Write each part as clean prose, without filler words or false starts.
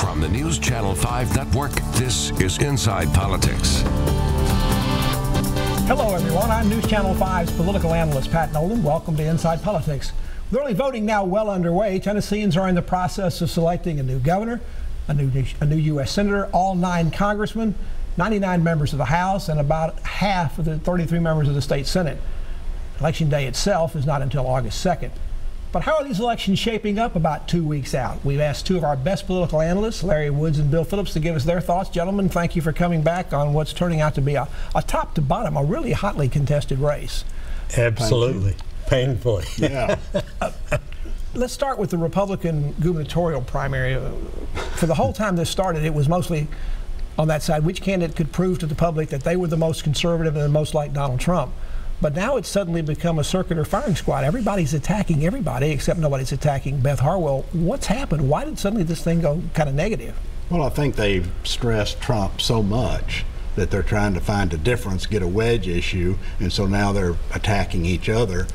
From the News Channel 5 Network, this is Inside Politics. Hello, everyone. I'm News Channel 5's political analyst, Pat Nolan. Welcome to Inside Politics. With early voting now well underway, Tennesseans are in the process of selecting a new governor, a new U.S. senator, all 9 congressmen, 99 members of the House, and about half of the 33 members of the state Senate. Election day itself is not until August 2nd. But how are these elections shaping up about 2 weeks out? We've asked 2 of our best political analysts, Woods and Bill Phillips, to give us their thoughts. Gentlemen, thank you for coming back on what's turning out to be a top to bottom, a really hotly contested race. Absolutely. Painfully. Yeah. Let's start with the Republican gubernatorial primary. For the whole time this started, it was mostly on that side, which candidate could prove to the public that they were the most conservative and the most like Donald Trump. But now it's suddenly become a circular firing squad. Everybody's attacking everybody, except nobody's attacking Beth Harwell. What's happened? Why did suddenly this thing go kind of negative? Well, I think they've stressed Trump so much that they're trying to find a difference, get a wedge issue, and so now they're attacking each other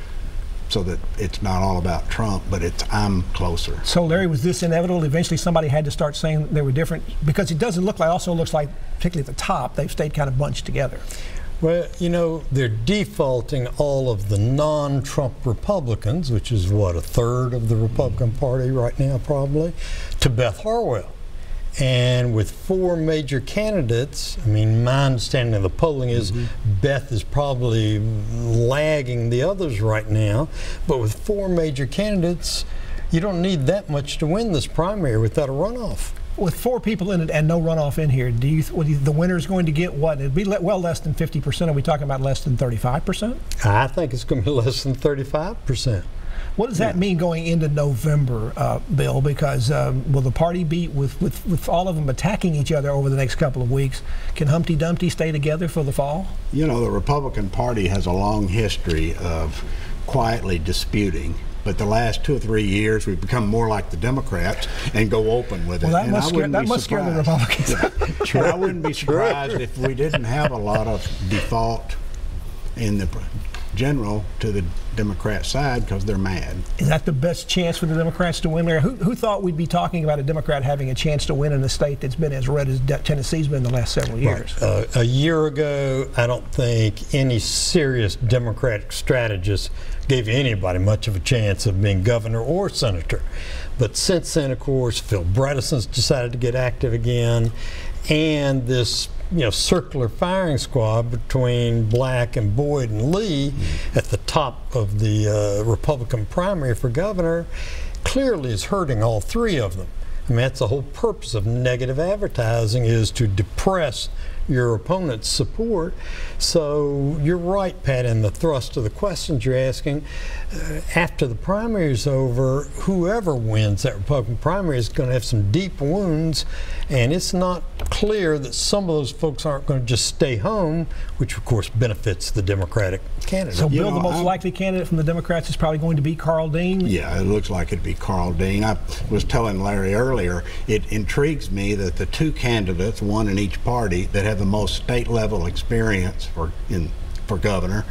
so that it's not all about Trump, but it's I'm closer. So, Larry, was this inevitable? Eventually somebody had to start saying they were different? Because it doesn't look like, also looks like, particularly at the top, they've stayed kind of bunched together. Well, you know, they're defaulting all of the non-Trump Republicans, which is what, a third of the Republican Party right now probably, to Beth Harwell. And with 4 major candidates, I mean, my understanding of the polling is Beth is probably lagging the others right now, but with 4 major candidates, you don't need that much to win this primary without a runoff. With 4 people in it and no runoff in here, the winner's going to get what? It'd be well less than 50%. Are we talking about less than 35%? I think it's going to be less than 35%. What does that mean going into November, Bill? Because will the party be, with all of them attacking each other over the next couple of weeks, can Humpty Dumpty stay together for the fall? You know, the Republican Party has a long history of quietly disputing. But the last 2 or 3 years, we've become more like the Democrats and go open with it. Well, that must scare the Republicans. Yeah. I wouldn't be surprised if we didn't have a lot of default in the general to the Democrat side because they're mad. Is that the best chance for the Democrats to win there? Who thought we'd be talking about a Democrat having a chance to win in a state that's been as red as Tennessee's been the last several years? Right. A year ago, I don't think any serious Democratic strategist gave anybody much of a chance of being governor or senator. But since then, of course, Phil Bredeson's decided to get active again, and this circular firing squad between Black and Boyd and Lee at the top of the Republican primary for governor clearly is hurting all 3 of them. I mean, that's the whole purpose of negative advertising, is to depress your opponent's support. So you're right, Pat, in the thrust of the questions you're asking. After the primary is over, whoever wins that Republican primary is going to have some deep wounds, and it's not clear that some of those folks aren't going to just stay home, which of course benefits the Democratic candidate. So, Bill, the most likely candidate from the Democrats is probably going to be Carl Dean? Yeah, it looks like it'd be Carl Dean. I was telling Larry earlier, it intrigues me that the 2 candidates, one in each party, that have the most state-level experience for governor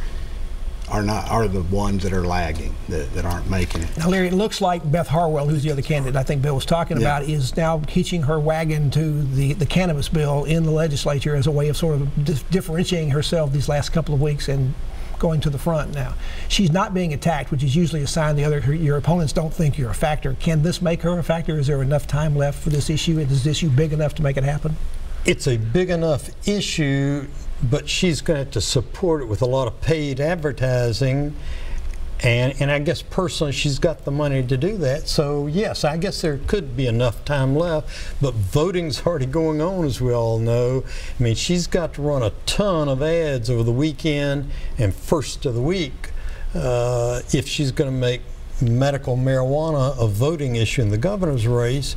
are the ones that are lagging, that aren't making it. Now, Larry, it looks like Beth Harwell, who's the other candidate I think Bill was talking about, is now hitching her wagon to the cannabis bill in the legislature as a way of sort of differentiating herself these last couple of weeks and going to the front now. She's not being attacked, which is usually a sign your opponents don't think you're a factor. Can this make her a factor? Is there enough time left for this issue? Is this issue big enough to make it happen? It's a big enough issue, but she's going to have to support it with a lot of paid advertising, and I guess personally she's got the money to do that. So yes, I guess there could be enough time left, but voting's already going on, as we all know. I mean, she's got to run a ton of ads over the weekend and first of the week if she's going to make medical marijuana a voting issue in the governor's race.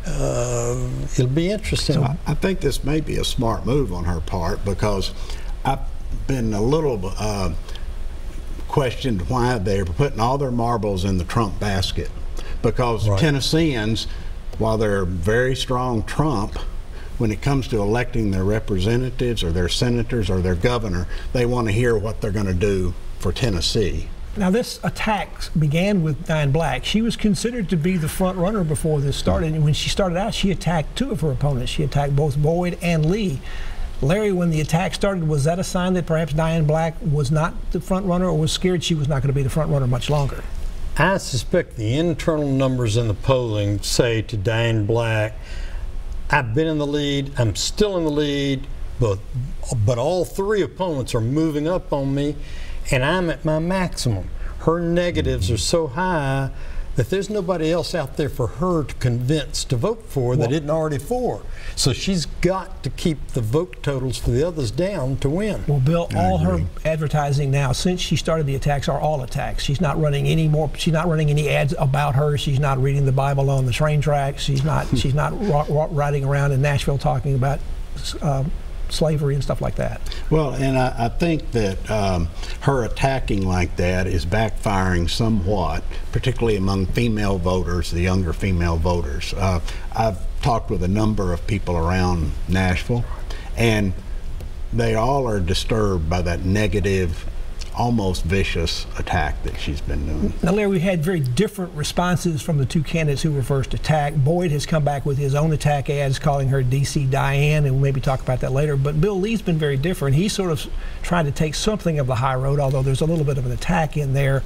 It'll be interesting. So I think this may be a smart move on her part, because I've been a little questioned why they're putting all their marbles in the Trump basket, because Tennesseans, while they're very strong Trump, when it comes to electing their representatives or their senators or their governor, they want to hear what they're going to do for Tennessee. Now, this attack began with Diane Black. She was considered to be the front runner before this started. And when she started out, she attacked two of her opponents. She attacked both Boyd and Lee. Larry, when the attack started, was that a sign that perhaps Diane Black was not the front runner, or was scared she was not going to be the front runner much longer? I suspect the internal numbers in the polling say to Diane Black, I've been in the lead, I'm still in the lead, but all three opponents are moving up on me, and I'm at my maximum. Her negatives are so high that there's nobody else out there for her to convince to vote for that isn't already for. So she's got to keep the vote totals for the others down to win. Well, Bill, all her advertising now, since she started the attacks, are all attacks. She's not running any more. She's not running any ads about her. She's not reading the Bible on the train tracks. She's not. She's not riding around in Nashville talking about slavery and stuff like that. Well, and I think that her attacking like that is backfiring somewhat, particularly among female voters, the younger female voters. I've talked with a number of people around Nashville, and they all are disturbed by that negative, almost vicious attack that she's been doing. Now, Larry, we had very different responses from the two candidates who were first attacked. Boyd has come back with his own attack ads calling her DC Diane, and we'll maybe talk about that later. But Bill Lee's been very different. He's sort of trying to take something of the high road, although there's a little bit of an attack in there.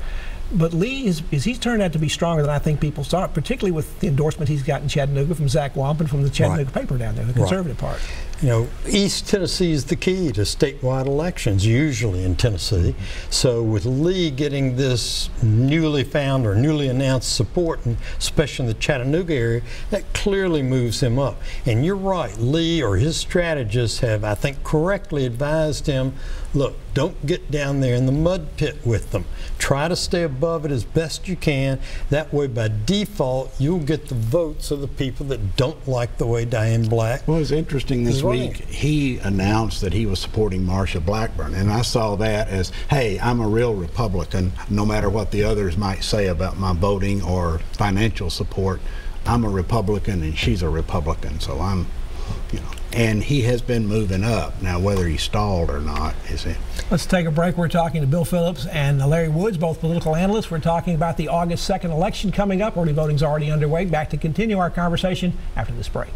But Lee, he's turned out to be stronger than I think people thought, particularly with the endorsement he's got in Chattanooga from Zach Wampin from the Chattanooga paper down there, the conservative part. You know, East Tennessee is the key to statewide elections, usually in Tennessee. So with Lee getting this newly found or newly announced support, and especially in the Chattanooga area, that clearly moves him up. And you're right, Lee or his strategists have, I think, correctly advised him, look, don't get down there in the mud pit with them. Try to stay above it as best you can. That way, by default, you'll get the votes of the people that don't like the way Diane Black. Well, it's interesting this week. He announced that he was supporting Marsha Blackburn, and I saw that as, hey, I'm a real Republican, no matter what the others might say about my voting or financial support. I'm a Republican, and she's a Republican, so I'm, you know. And he has been moving up. Now, whether he stalled or not is it. Let's take a break. We're talking to Bill Phillips and Larry Woods, both political analysts. We're talking about the August 2nd election coming up. Early voting's already underway. Back to continue our conversation after this break.